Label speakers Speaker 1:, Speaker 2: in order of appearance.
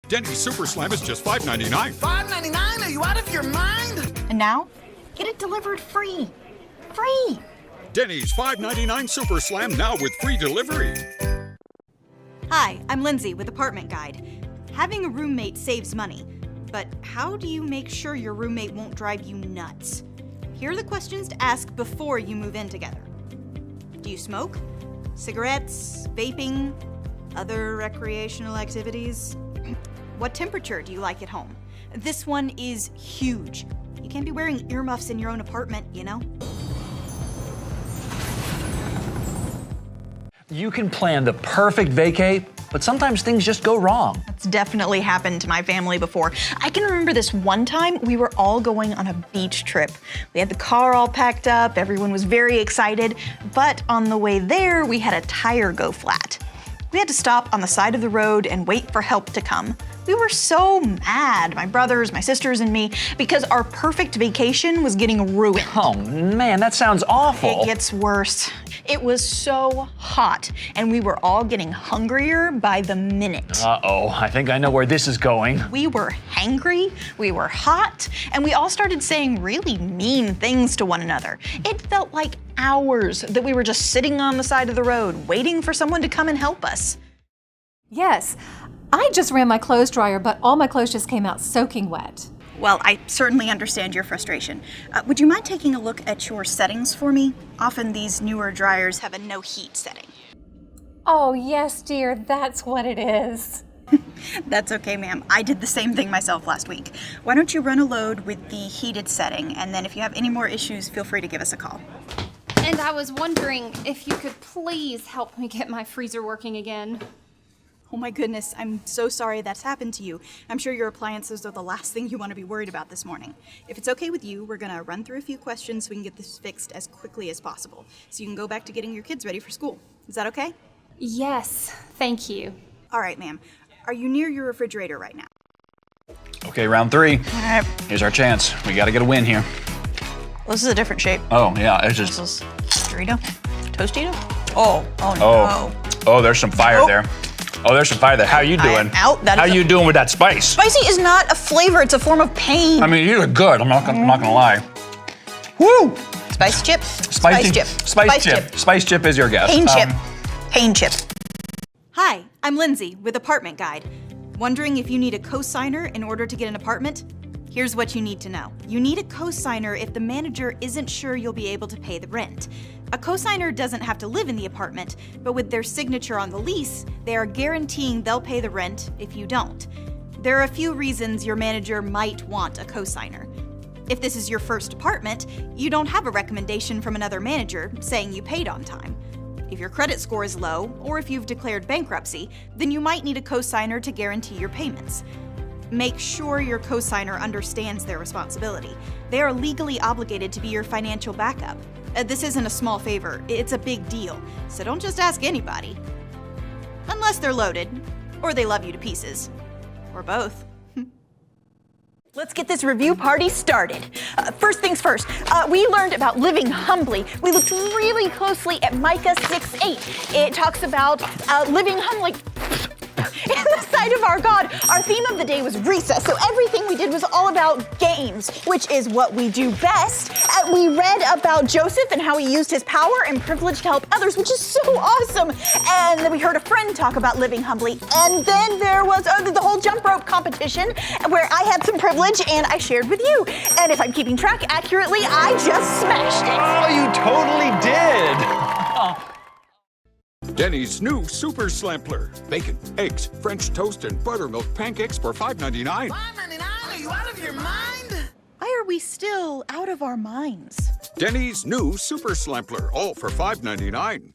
Speaker 1: Denny's Super Slam is just $5.99.
Speaker 2: $5.99? Are you out of your mind?
Speaker 3: And now, get it delivered free. Free!
Speaker 1: Denny's $5.99 Super Slam now with free delivery.
Speaker 4: Hi, I'm Lindsay with Apartment Guide. Having a roommate saves money, but how do you make sure your roommate won't drive you nuts? Here are the questions to ask before you move in together. Do you smoke? Cigarettes? Vaping? Other recreational activities? What temperature do you like at home? This one is huge. You can't be wearing earmuffs in your own apartment, you know?
Speaker 5: You can plan the perfect vacay, but sometimes things just go wrong.
Speaker 3: That's definitely happened to my family before. I can remember this one time we were all going on a beach trip. We had the car all packed up, everyone was very excited, but on the way there, we had a tire go flat. We had to stop on the side of the road and wait for help to come. We were so mad, my brothers, my sisters, and me, because our perfect vacation was getting ruined.
Speaker 5: Oh man, that sounds awful.
Speaker 3: It gets worse. It was so hot, and we were all getting hungrier by the minute.
Speaker 5: Uh-oh, I think I know where this is going.
Speaker 3: We were hangry, we were hot, and we all started saying really mean things to one another. It felt like hours that we were just sitting on the side of the road, waiting for someone to come and help us.
Speaker 6: Yes, I just ran my clothes dryer, but all my clothes just came out soaking wet.
Speaker 4: Well, I certainly understand your frustration. Would you mind taking a look at your settings for me? Often these newer dryers have a no heat setting.
Speaker 6: Oh, yes, dear, that's what it is.
Speaker 4: That's okay, ma'am. I did the same thing myself last week. Why don't you run a load with the heated setting, and then if you have any more issues, feel free to give us a call.
Speaker 7: And I was wondering if you could please help me get my freezer working again.
Speaker 4: Oh my goodness, I'm so sorry that's happened to you. I'm sure your appliances are the last thing you want to be worried about this morning. If it's okay with you, we're gonna run through a few questions so we can get this fixed as quickly as possible, so you can go back to getting your kids ready for school. Is that okay?
Speaker 7: Yes, thank you.
Speaker 4: All right, ma'am. Are you near your refrigerator right now?
Speaker 5: Okay, round 3.
Speaker 3: All right,
Speaker 5: Here's our chance. We gotta get a win here.
Speaker 3: well, this is a different shape.
Speaker 5: Oh, yeah, it's
Speaker 3: This
Speaker 5: just...
Speaker 3: is Dorito? Toastito? Oh no.
Speaker 5: Oh, there's some fire
Speaker 3: Oh.
Speaker 5: there. Oh, there's some fire there. How you
Speaker 3: I
Speaker 5: doing?
Speaker 3: am out. That
Speaker 5: How
Speaker 3: is
Speaker 5: you doing with that spice?
Speaker 3: Spicy is not a flavor, it's a form of pain.
Speaker 5: I mean, you look good. I'm not gonna lie. Woo!
Speaker 3: Spice chip?
Speaker 5: Spicy
Speaker 3: chip.
Speaker 5: Spice chip. Spice chip is your guess.
Speaker 3: Pain chip. Pain chip.
Speaker 4: Hi, I'm Lindsay with Apartment Guide. Wondering if you need a cosigner in order to get an apartment? Here's what you need to know. You need a cosigner if the manager isn't sure you'll be able to pay the rent. A cosigner doesn't have to live in the apartment, but with their signature on the lease, they are guaranteeing they'll pay the rent if you don't. There are a few reasons your manager might want a cosigner. If this is your first apartment, you don't have a recommendation from another manager saying you paid on time. If your credit score is low, or if you've declared bankruptcy, then you might need a cosigner to guarantee your payments. Make sure your cosigner understands their responsibility. They are legally obligated to be your financial backup. This isn't a small favor, it's a big deal, so don't just ask anybody. Unless they're loaded, or they love you to pieces, or both.
Speaker 3: Let's get this review party started. First things first, we learned about living humbly. We looked really closely at Micah 6:8. It talks about living humbly in the sight of our God. Our theme of the day was recess, so everything we did was all about games, which is what we do best. We read about Joseph and how he used his power and privilege to help others, which is so awesome. And then we heard a friend talk about living humbly. And then there was the whole jump rope competition where I had some privilege and I shared with you. And if I'm keeping track accurately, I just smashed it.
Speaker 5: Oh, you totally did.
Speaker 1: Denny's new Super Slampler. Bacon, eggs, French toast, and buttermilk pancakes for $5.99.
Speaker 2: $5.99? Are you out of your mind?
Speaker 3: Why are we still out of our minds?
Speaker 1: Denny's new Super Slampler, all for $5.99.